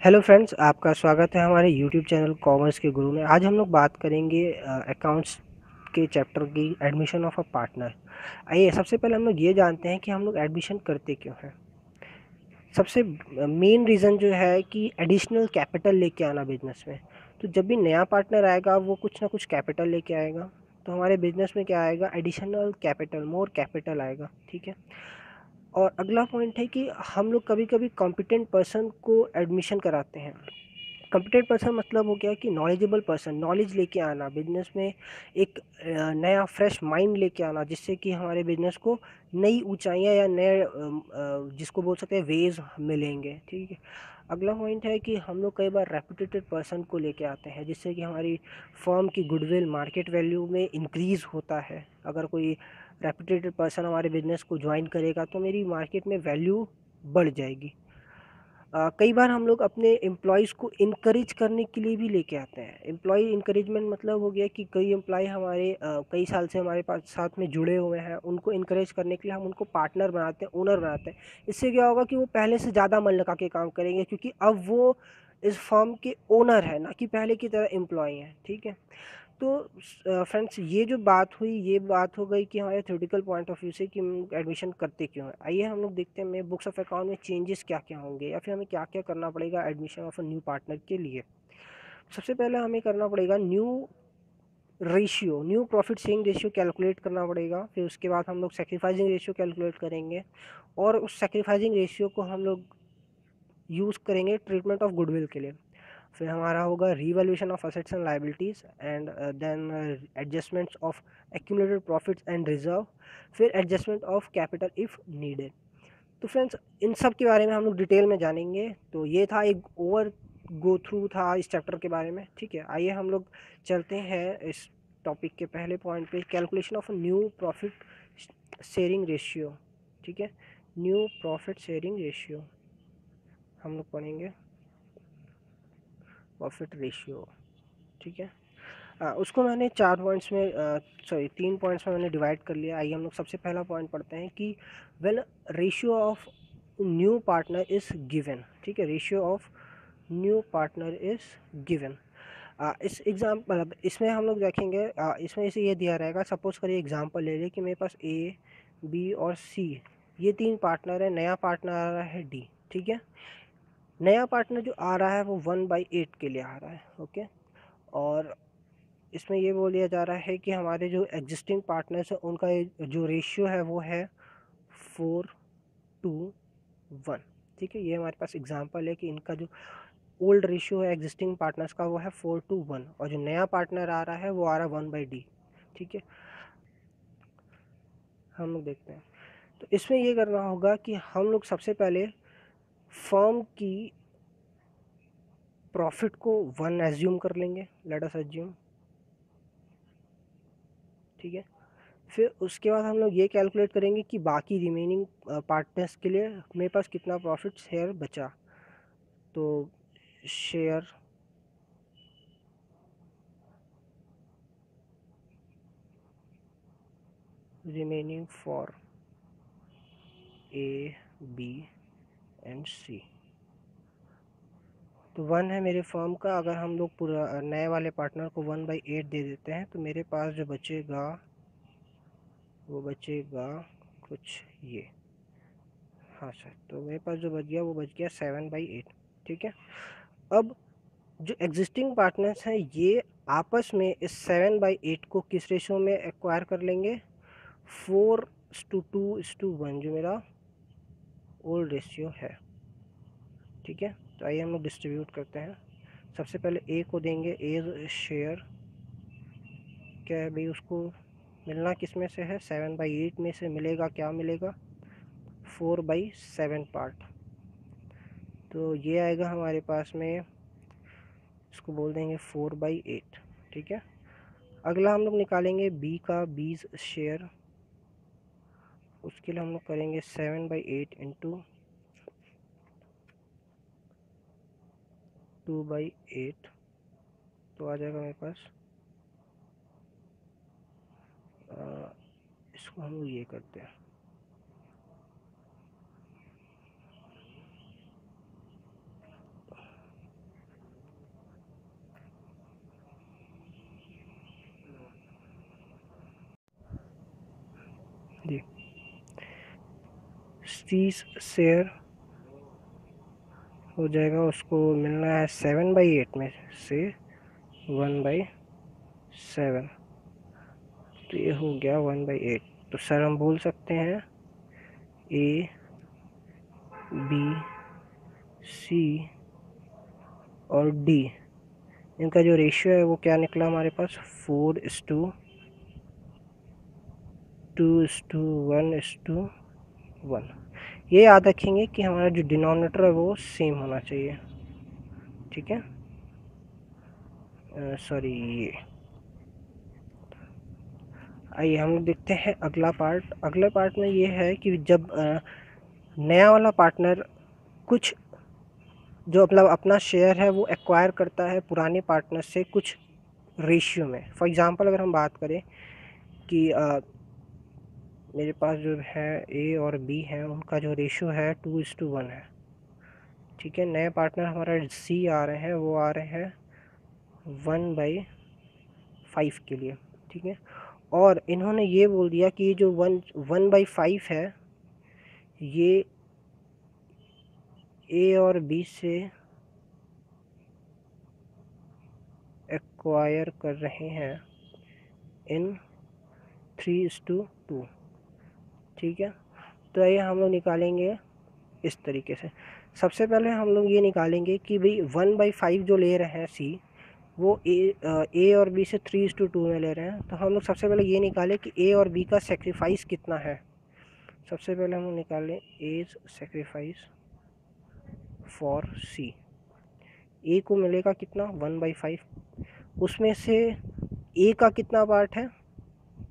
Hello friends, आपका स्वागत है हमारे यूट्यूब चैनल कॉमर्स के गुरु में। आज हम लोग बात करेंगे अकाउंट्स के चैप्टर की एडमिशन ऑफ अ पार्टनर। आइए सबसे पहले हम लोग ये जानते हैं कि हम लोग एडमिशन करते क्यों हैं। सबसे मेन रीज़न जो है कि एडिशनल कैपिटल लेके आना बिजनेस में। तो जब भी नया पार्टनर आएगा वो कुछ ना कुछ कैपिटल लेके आएगा। तो हमारे बिजनेस में क्या आएगा, एडिशनल कैपिटल, मोर कैपिटल आएगा। ठीक है। और अगला पॉइंट है कि हम लोग कभी कभी कॉम्पिटेंट पर्सन को एडमिशन कराते हैं। कॉम्पिटेंट पर्सन मतलब हो गया कि नॉलेजेबल पर्सन, नॉलेज लेके आना बिजनेस में, एक नया फ्रेश माइंड लेके आना जिससे कि हमारे बिजनेस को नई ऊंचाइयां या नए जिसको बोल सकते हैं वेज मिलेंगे। ठीक है। अगला पॉइंट है कि हम लोग कई बार रेपुटेटेड पर्सन को लेके आते हैं जिससे कि हमारी फर्म की गुडविल मार्केट वैल्यू में इंक्रीज़ होता है। अगर कोई रेपुटेटेड पर्सन हमारे बिजनेस को ज्वाइन करेगा तो मेरी मार्केट में वैल्यू बढ़ जाएगी। कई बार हम लोग अपने एम्प्लॉयज़ को इनकरेज करने के लिए भी लेके आते हैं। एम्प्लॉय इनकरेजमेंट मतलब हो गया कि कई एम्प्लॉय हमारे कई साल से हमारे पास साथ में जुड़े हुए हैं, उनको इनकरेज करने के लिए हम उनको पार्टनर बनाते हैं, ओनर बनाते हैं। इससे क्या होगा कि वो पहले से ज़्यादा मन लगा के काम करेंगे क्योंकि अब वो इस फर्म के ओनर है, ना कि पहले की तरह एम्प्लॉय हैं। ठीक है। तो फ्रेंड्स, ये जो बात हुई, ये बात हो गई कि हमारे थ्योरेटिकल पॉइंट ऑफ व्यू से कि हम एडमिशन करते क्यों हैं। आइए हम लोग देखते हैं मैं बुक्स ऑफ अकाउंट में चेंजेस क्या क्या होंगे या फिर हमें क्या क्या करना पड़ेगा admission of a new partner के लिए। सबसे पहले हमें करना पड़ेगा new profit sharing ratio calculate करना पड़ेगा। फिर उसके बाद हम लोग सेक्रीफाइसिंग रेशियो कैलकुलेट करेंगे और उस सेक्रीफाइसिंग रेशियो को हम लोग यूज़ करेंगे ट्रीटमेंट ऑफ गुडविल के लिए। फिर हमारा होगा revaluation of assets and liabilities and then adjustments of accumulated profits and reserve. फिर adjustment of capital if needed. तो फ्रेंड्स, इन सब के बारे में हम लोग डिटेल में जानेंगे। तो ये था एक ओवर गो थ्रू था इस चैप्टर के बारे में। ठीक है। आइए हम लोग चलते हैं इस टॉपिक के पहले पॉइंट पे, calculation of new profit sharing ratio. ठीक है। न्यू प्रॉफिट शेयरिंग रेशियो हम लोग पढ़ेंगे, प्रॉफिट रेशियो। ठीक है। उसको मैंने चार पॉइंट्स में, सॉरी, तीन पॉइंट्स में मैंने डिवाइड कर लिया। आइए हम लोग सबसे पहला पॉइंट पढ़ते हैं कि well ratio of new partner is given. ठीक है। Ratio of new partner is given. इस मतलब इसमें हम लोग देखेंगे, इसमें इसे ये दिया रहेगा। सपोज करिए एग्जांपल ले लें कि मेरे पास ए, बी और सी, ये तीन पार्टनर है। नया पार्टनर आ रहा है डी। ठीक है। नया पार्टनर जो आ रहा है वो 1/8 के लिए आ रहा है। ओके। और इसमें ये बोल दिया जा रहा है कि हमारे जो एग्जिस्टिंग पार्टनर्स हैं उनका जो रेशियो है वो है 4:1। ठीक है। ये हमारे पास एग्जांपल है कि इनका जो ओल्ड रेशियो है एग्जिस्टिंग पार्टनर्स का वो है 4:1 और जो नया पार्टनर आ रहा है वो आ रहा है 1/D। ठीक है। हम लोग देखते हैं। तो इसमें ये करना होगा कि हम लोग सबसे पहले फर्म की प्रॉफिट को 1 एज्यूम कर लेंगे, लेट अस एज्यूम। ठीक है। फिर उसके बाद हम लोग ये कैलकुलेट करेंगे कि बाकी रिमेनिंग पार्टनर्स के लिए मेरे पास कितना प्रॉफिट शेयर बचा। तो share remaining for A, B and C. तो 1 है मेरे फर्म का। अगर हम लोग पूरा नए वाले पार्टनर को 1/8 दे देते हैं तो मेरे पास जो बचेगा वो बचेगा कुछ ये। हाँ सर, तो मेरे पास जो बच गया वो बच गया 7/8। ठीक है। अब जो एग्जिस्टिंग पार्टनर्स हैं ये आपस में इस 7/8 को किस रेशो में एक्वायर कर लेंगे, 4:2:1, जो मेरा ओल्ड रेशियो है। ठीक है। तो आइए हम लोग डिस्ट्रीब्यूट करते हैं। सबसे पहले ए को देंगे ए शेयर। क्या है भाई, उसको मिलना किस में से है, 7/8 में से मिलेगा। क्या मिलेगा, 4/7 पार्ट। तो ये आएगा हमारे पास में, इसको बोल देंगे 4/8। ठीक है। अगला हम लोग निकालेंगे बी का, बीज शेयर। उसके लिए हम लोग करेंगे 7/8 इंटू 2/8। तो आ जाएगा मेरे पास, इसको हम लोग ये करते हैं, सी शेयर हो जाएगा, उसको मिलना है 7/8 में से 1/7, तो ये हो गया 1/8। तो सर हम बोल सकते हैं ए बी सी और डी, इनका जो रेशियो है वो क्या निकला हमारे पास, 4:2:1:1। ये याद रखेंगे कि हमारा जो डिनोमिनेटर है वो सेम होना चाहिए, ठीक है। सॉरी, ये आइए हम लोग देखते हैं अगला पार्ट। अगले पार्ट में ये है कि जब नया वाला पार्टनर कुछ जो मतलब अपना शेयर है वो एक्वायर करता है पुराने पार्टनर से कुछ रेशियो में। फॉर एग्जांपल अगर हम बात करें कि मेरे पास जो है ए और बी है, उनका जो रेशियो है 2:1 है, ठीक है। नए पार्टनर हमारा सी आ रहे हैं, वो आ रहे हैं 1/5 के लिए, ठीक है। और इन्होंने ये बोल दिया कि जो 1/5 है ये ए और बी से एक्वायर कर रहे हैं इन 3:2, ठीक है। तो ये हम लोग निकालेंगे इस तरीके से। सबसे पहले हम लोग ये निकालेंगे कि भाई 1/5 जो ले रहे हैं सी, वो ए और बी से 3:2 में ले रहे हैं। तो हम लोग सबसे पहले ये निकालें कि ए और बी का सेक्रीफाइस कितना है। सबसे पहले हम लोग निकालें एज सेक्रीफाइस फॉर सी। ए को मिलेगा कितना, 1/5, उसमें से ए का कितना पार्ट है,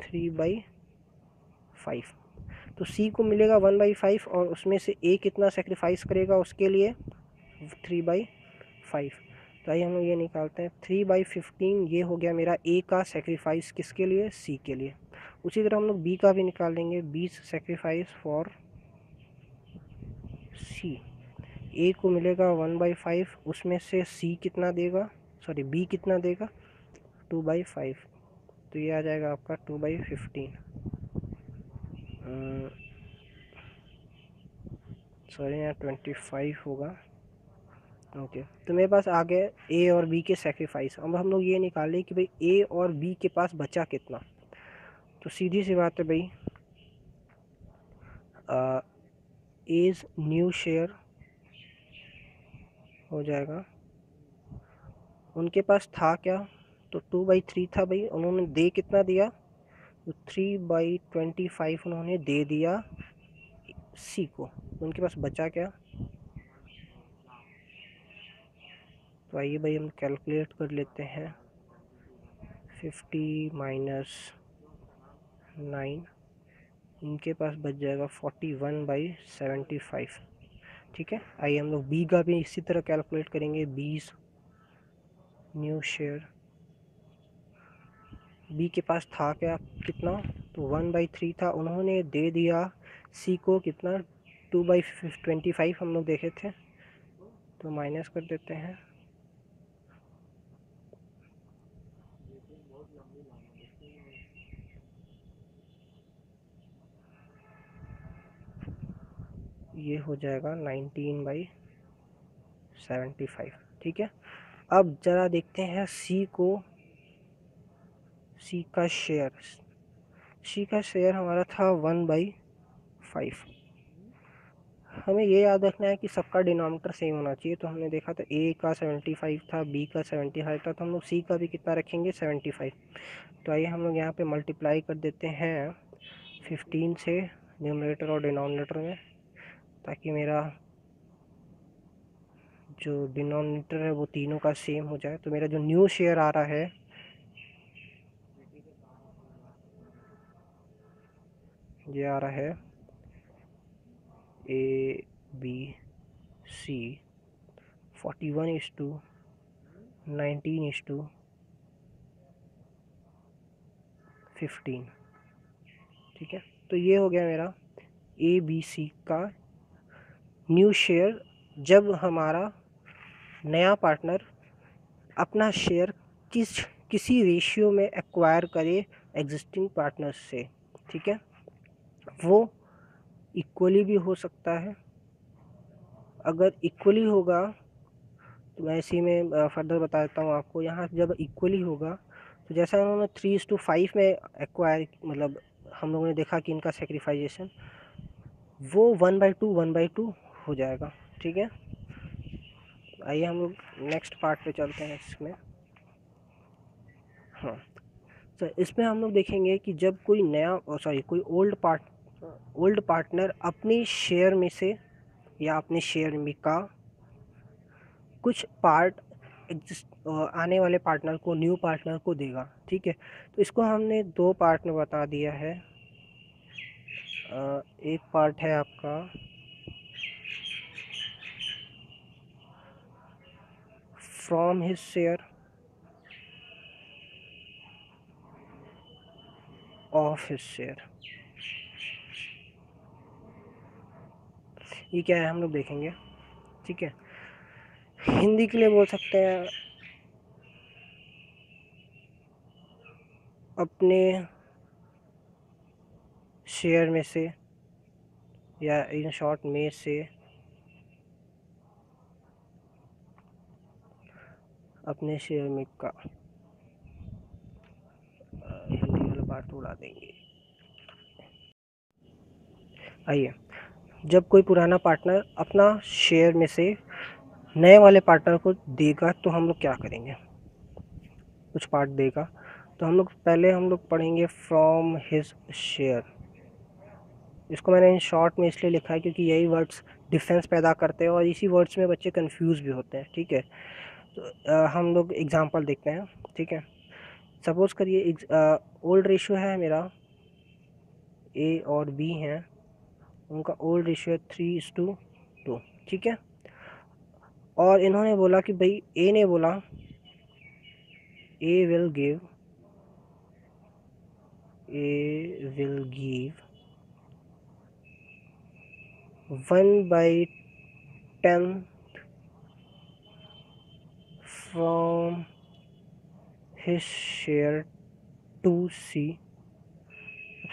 3/5। तो सी को मिलेगा 1/5 और उसमें से ए कितना सेक्रीफाइस करेगा उसके लिए, 3/5। तो आइए हम लोग ये निकालते हैं, 3/15 ये हो गया मेरा ए का सेक्रीफाइस किसके लिए, सी के लिए। उसी तरह हम लोग बी का भी निकालेंगे, बी सेक्रीफाइस फॉर सी। ए को मिलेगा 1/5, उसमें से सी कितना देगा, सॉरी बी कितना देगा, 2/5। तो ये आ जाएगा आपका 2/15, सॉरी यहाँ 25 होगा, ओके। तो मेरे पास आ गए ए और बी के सेक्रीफाइस। अब हम लोग ये निकालें कि भाई ए और बी के पास बचा कितना। तो सीधी सी बात है भाई, एज न्यू शेयर हो जाएगा, उनके पास था क्या, तो 2/3 था भाई, उन्होंने दे कितना दिया, तो 3/25 उन्होंने दे दिया सी को। उनके पास बचा क्या, तो आइए भाई हम कैलकुलेट कर लेते हैं, 50 - 9, इनके पास बच जाएगा 41/75, ठीक है। आइए हम लोग बी का भी इसी तरह कैलकुलेट करेंगे, 20 न्यू शेयर। बी के पास था क्या, कितना, तो 1/3 था, उन्होंने दे दिया सी को कितना, 2/25 हम लोग देखे थे, तो माइनस कर देते हैं। ये हो जाएगा 19/75, ठीक है। अब ज़रा देखते हैं सी को, सी का शेयर, सी का शेयर हमारा था 1/5। हमें ये याद रखना है कि सबका डिनोमिनेटर सेम होना चाहिए। तो हमने देखा था ए का 75 था, बी का 75 था, तो हम लोग सी का भी कितना रखेंगे, 75। तो आइए हम लोग यहाँ पे मल्टीप्लाई कर देते हैं 15 से न्यूमरेटर और डिनोमिनेटर में, ताकि मेरा जो डिनोमिनेटर है वो तीनों का सेम हो जाए। तो मेरा जो न्यू शेयर आ रहा है, ये आ रहा है ए बी सी 41:19:15, ठीक है। तो ये हो गया मेरा ए बी सी का न्यू शेयर, जब हमारा नया पार्टनर अपना शेयर किसी रेशियो में एक्वायर करे एग्जिस्टिंग पार्टनर से, ठीक है। वो इक्वली भी हो सकता है। अगर इक्वली होगा तो मैं इसी में फर्दर बता देता हूँ आपको। यहाँ जब इक्वली होगा तो जैसा उन्होंने 3:5 में एक्वायर, मतलब हम लोगों ने देखा कि इनका सेक्रीफाइजेशन वो 1/2 हो जाएगा। ठीक है, आइए हम लोग नेक्स्ट पार्ट पे चलते हैं इसमें। हाँ, तो इसमें हम लोग देखेंगे कि जब कोई नया कोई ओल्ड पार्टनर अपनी शेयर में से या अपने शेयर में का कुछ पार्ट आने वाले पार्टनर को, न्यू पार्टनर को देगा। ठीक है, तो इसको हमने दो पार्ट में बता दिया है। एक पार्ट है आपका from his share of his share. ये क्या है हम लोग देखेंगे। ठीक है, हिंदी के लिए बोल सकते हैं अपने शेयर में से, या इन शॉर्ट में से अपने शेयर में का। हिंदी वाला पार्ट उड़ा देंगे। आइए, जब कोई पुराना पार्टनर अपना शेयर में से नए वाले पार्टनर को देगा तो हम लोग क्या करेंगे, कुछ पार्ट देगा तो हम लोग पढ़ेंगे फ्रॉम हिज शेयर। इसको मैंने इन शॉर्ट में इसलिए लिखा है क्योंकि यही वर्ड्स डिफरेंस पैदा करते हैं और इसी वर्ड्स में बच्चे कंफ्यूज भी होते हैं। ठीक है, तो हम लोग एग्जांपल देखते हैं। ठीक है, सपोज़ करिए ओल्ड रेशियो है मेरा, ए और बी हैं, उनका ओल्ड रेशियो है 3:2। ठीक है, और इन्होंने बोला कि भाई ए ने बोला A will give 1/10 from his share to C।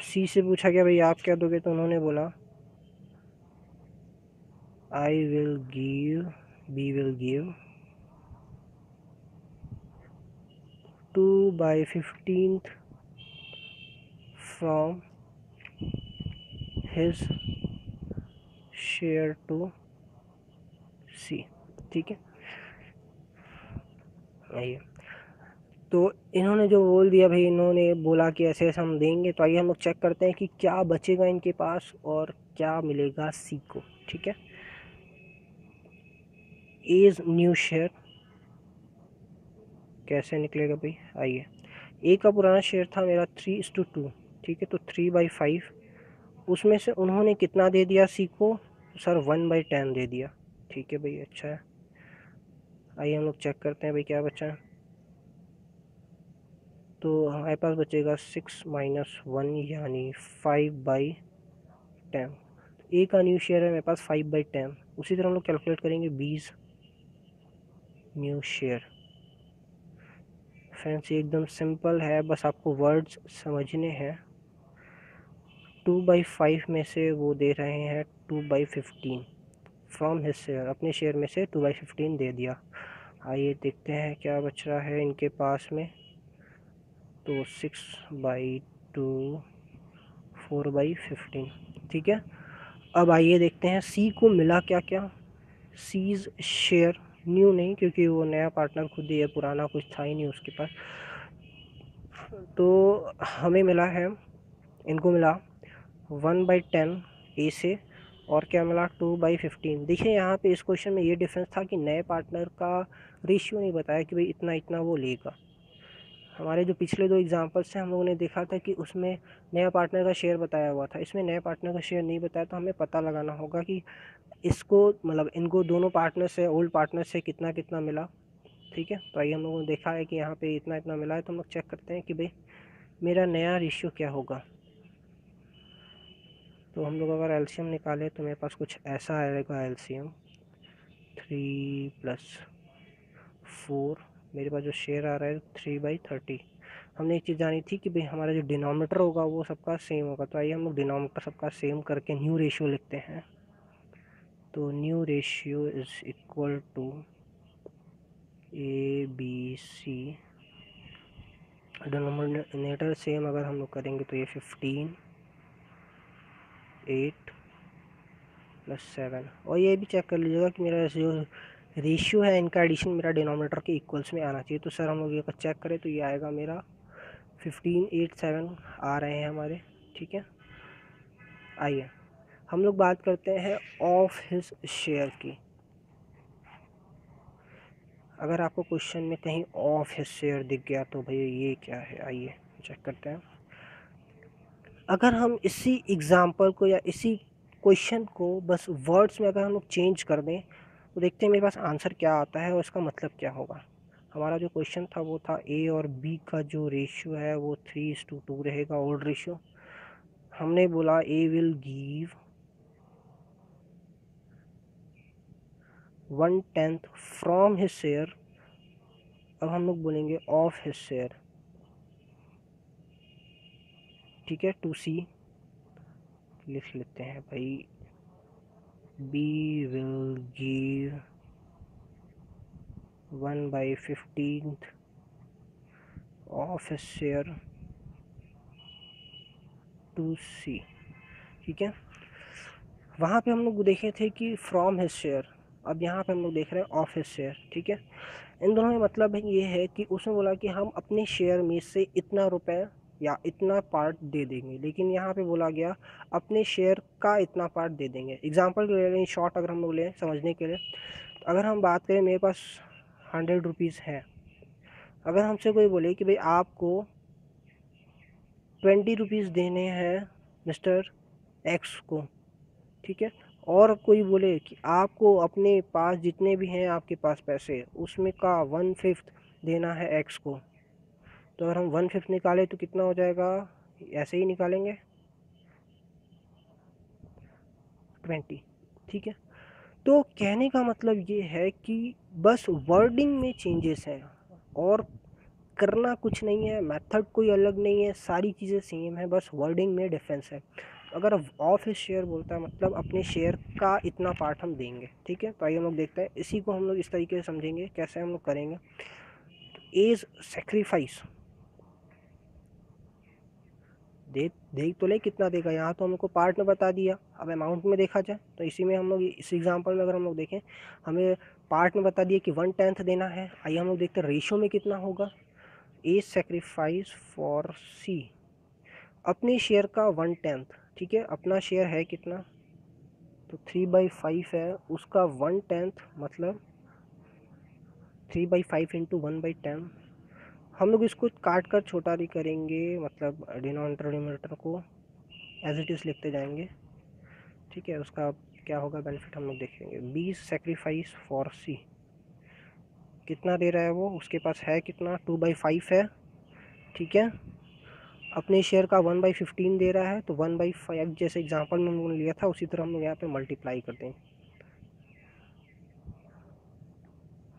C से पूछा गया भाई आप क्या दोगे, तो उन्होंने बोला B will give 2/15 from his share to C। ठीक है, आइए, तो इन्होंने जो बोल दिया भाई, इन्होंने बोला कि ऐसे ऐसे हम देंगे, तो आइए हम लोग चेक करते हैं कि क्या बचेगा इनके पास और क्या मिलेगा सी को। ठीक है, एज न्यू शेयर कैसे निकलेगा भाई, आइए। ए का पुराना शेयर था मेरा 3:2। ठीक है, तो 3/5 उसमें से उन्होंने कितना दे दिया सी को, सर 1/10 दे दिया। ठीक है भाई, अच्छा है, आइए हम लोग चेक करते हैं भाई क्या बचा है। तो हमारे पास बचेगा 6 - 1 यानी 5/10। ए का न्यू शेयर है मेरे पास 5/10। उसी तरह हम लोग कैलकुलेट करेंगे बीज न्यू शेयर। फ्रेंड्स ये एकदम सिंपल है, बस आपको वर्ड्स समझने हैं। 2/5 में से वो दे रहे हैं 2/15 फ्रॉम हिज शेयर, अपने शेयर में से 2/15 दे दिया। आइए देखते हैं क्या बच रहा है इनके पास में। तो 6/2 4/15। ठीक है, अब आइए देखते हैं सी को मिला क्या क्या। सीज शेयर न्यू नहीं, क्योंकि वो नया पार्टनर खुद ही है, पुराना कुछ था ही नहीं उसके पास। तो हमें मिला है, इनको मिला 1/10 ए से, और क्या मिला 2/15। देखिए यहाँ पे इस क्वेश्चन में ये डिफरेंस था कि नए पार्टनर का रेशियो नहीं बताया कि भाई इतना इतना वो लेगा। हमारे जो पिछले दो एग्जांपल्स हैं हम लोगों ने देखा था कि उसमें नया पार्टनर का शेयर बताया हुआ था, इसमें नया पार्टनर का शेयर नहीं बताया। तो हमें पता लगाना होगा कि इसको, मतलब इनको दोनों पार्टनर से, ओल्ड पार्टनर से कितना कितना मिला। ठीक है, तो आइए हम लोगों ने देखा है कि यहाँ पे इतना इतना मिला है, तो हम लोग चेक करते हैं कि भाई मेरा नया रेशियो क्या होगा। तो हम लोग अगर एलसीएम निकालें तो मेरे पास कुछ ऐसा आएगा, एलसीएम 3 + 4, मेरे पास जो शेयर आ रहा है 3/30। हमने एक चीज़ जानी थी कि भाई हमारा जो डिनोमिनेटर होगा वो सबका सेम होगा। तो आइए हम लोग डिनोमिनेटर सबका सेम करके न्यू रेशियो लिखते हैं। तो new ratio is equal to A B C, denominator same अगर हम लोग करेंगे तो ये 15 8 + 7। और ये भी चेक कर लीजिएगा कि मेरा जो रेशियो है इनका एडिशन मेरा डिनोमिनेटर के इक्वल्स में आना चाहिए। तो सर हम लोग ये चेक करें तो ये आएगा मेरा 15 8 7 आ रहे हैं हमारे, ठीक है। आइए हम लोग बात करते हैं ऑफ हिज शेयर की। अगर आपको क्वेश्चन में कहीं ऑफ हिज शेयर दिख गया तो भैया ये क्या है, आइए चेक करते हैं। अगर हम इसी एग्जांपल को या इसी क्वेश्चन को बस वर्ड्स में अगर हम लोग चेंज कर दें तो देखते हैं मेरे पास आंसर क्या आता है और इसका मतलब क्या होगा। हमारा जो क्वेश्चन था वो था ए और बी का जो रेशियो है वो 3:2 रहेगा, ओल्ड रेशियो। हमने बोला A will give 1/10 from his share. अब हम लोग बोलेंगे ऑफ हिज शेयर, ठीक है। 2C लिख लेते हैं भाई, B will give 1/15 of his share to C, ठीक है। वहाँ पे हम लोग देखे थे कि फ्रॉम हिज शेयर, अब यहाँ पे हम लोग देख रहे हैं ऑफ हिज शेयर, ठीक है। इन दोनों में मतलब ये है कि उसने बोला कि हम अपने शेयर में से इतना रुपए या इतना पार्ट दे देंगे, लेकिन यहाँ पे बोला गया अपने शेयर का इतना पार्ट दे देंगे। एग्जांपल ले लें शॉर्ट, अगर हम लोग लें समझने के लिए, तो अगर हम बात करें मेरे पास 100 रुपीज़ है। अगर हमसे कोई बोले कि भाई आपको 20 रुपीज़ देने हैं मिस्टर एक्स को, ठीक है। और कोई बोले कि आपको अपने पास जितने भी हैं आपके पास पैसे उसमें का 1/5 देना है एक्स को, तो अगर हम 1/5 निकालें तो कितना हो जाएगा, ऐसे ही निकालेंगे 20, ठीक है। तो कहने का मतलब ये है कि बस वर्डिंग में चेंजेस हैं और करना कुछ नहीं है, मेथड कोई अलग नहीं है, सारी चीज़ें सेम है, बस वर्डिंग में डिफरेंस है। अगर ऑफ हिज शेयर बोलता है मतलब अपने शेयर का इतना पार्ट हम देंगे, ठीक है। तो आइए हम लोग देखते हैं इसी को हम लोग इस तरीके से समझेंगे कैसे हम लोग करेंगे। एज सेक्रीफाइस, देख तो ले कितना देगा, यहाँ तो हमको पार्ट में बता दिया। अब अमाउंट में देखा जाए तो इसी में हम लोग इस एग्जांपल में अगर हम लोग देखें हमें पार्ट में बता दिया कि 1/10 देना है। आइए हम लोग देखते हैं रेशियो में कितना होगा। एज सेक्रीफाइस फॉर सी, अपने शेयर का 1/10, ठीक है। अपना शेयर है कितना, तो 3/5 है, उसका 1/10 मतलब 3/5 इंटू 1/10। हम लोग इसको काट कर छोटा भी करेंगे, मतलब डिनोमिनेटर को एज इट इज़ लिखते जाएंगे, ठीक है। उसका क्या होगा बेनिफिट हम लोग देखेंगे। बी सेक्रीफाइस फॉर सी, कितना दे रहा है वो, उसके पास है कितना 2/5 है, ठीक है। अपने शेयर का 1/15 दे रहा है, तो 1/5 जैसे एग्जांपल में हम लोगों ने लिया था उसी तरह हम लोग यहाँ पे मल्टीप्लाई करते हैं।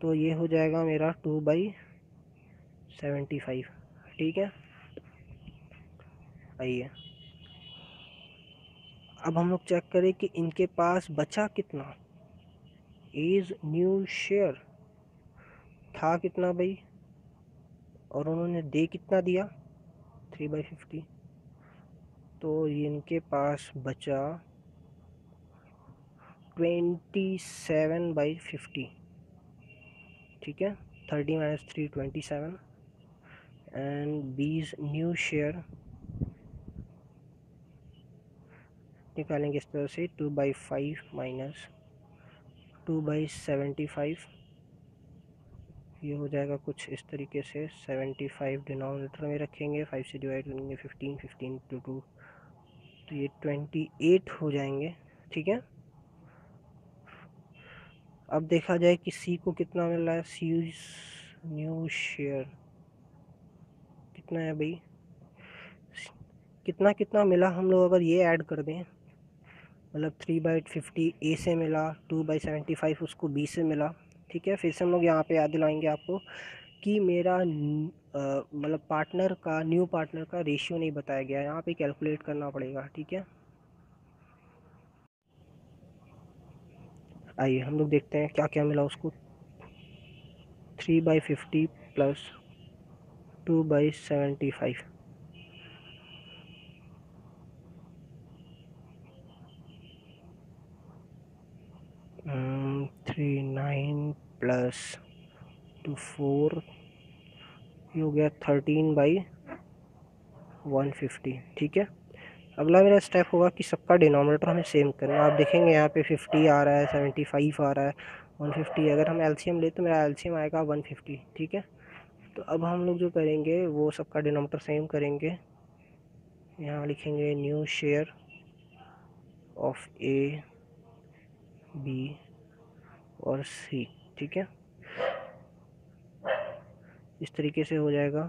तो ये हो जाएगा मेरा 2/75, ठीक है। आइए अब हम लोग चेक करें कि इनके पास बचा कितना। इज न्यू शेयर था कितना भाई, और उन्होंने दे कितना दिया 3/50, तो इनके पास बचा 27/50, ठीक है। 30 - 3 27, एंड बीज न्यू शेयर निकालेंगे इस तरह से 2/5 माइनस 2/75, ये हो जाएगा कुछ इस तरीके से। 75 डिनोमिनेटर में रखेंगे, 5 से डिवाइड करेंगे 15, 15 टू 2, तो ये 28 हो जाएंगे, ठीक है। अब देखा जाए कि सी को कितना मिल रहा है। सी न्यू शेयर कितना है भाई, कितना कितना मिला हम लोग अगर ये ऐड कर दें, मतलब 3/50 ए से मिला, 2/75 उसको बी से मिला, ठीक है। फिर से हम लोग यहाँ पे याद दिलाएंगे आपको कि मेरा मतलब पार्टनर का, न्यू पार्टनर का रेशियो नहीं बताया गया है, यहाँ पे कैलकुलेट करना पड़ेगा। ठीक है, आइए हम लोग देखते हैं क्या क्या मिला उसको। 3/50 प्लस 2/75। 39 प्लस 4 ये हो गया 13/150। ठीक है, अगला मेरा स्टेप होगा कि सबका डिनोमिनेटर हमें सेम करना है। आप देखेंगे यहाँ पे 50 आ रहा है, 75 आ रहा है, 150। अगर हम एलसीएम ले तो मेरा एलसीएम आएगा 150। ठीक है, तो अब हम लोग जो करेंगे वो सबका डिनोमिनेटर सेम करेंगे। यहाँ लिखेंगे new share of A, B और सी। ठीक है, इस तरीके से हो जाएगा।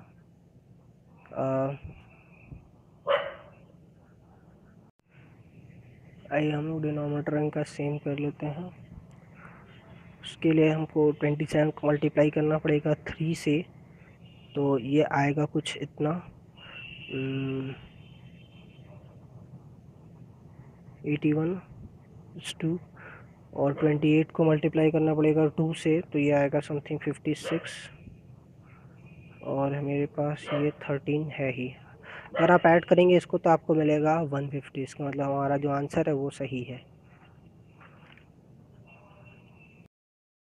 आइए हम लोग डिनोमिनेटर इनका सेम कर लेते हैं। उसके लिए हमको 27 को मल्टीप्लाई करना पड़ेगा 3 से, तो ये आएगा कुछ इतना 81/2। और 28 को मल्टीप्लाई करना पड़ेगा 2 से, तो ये आएगा समथिंग 56। और मेरे पास ये 13 है ही। अगर आप ऐड करेंगे इसको तो आपको मिलेगा 150। इसका मतलब हमारा जो आंसर है वो सही है।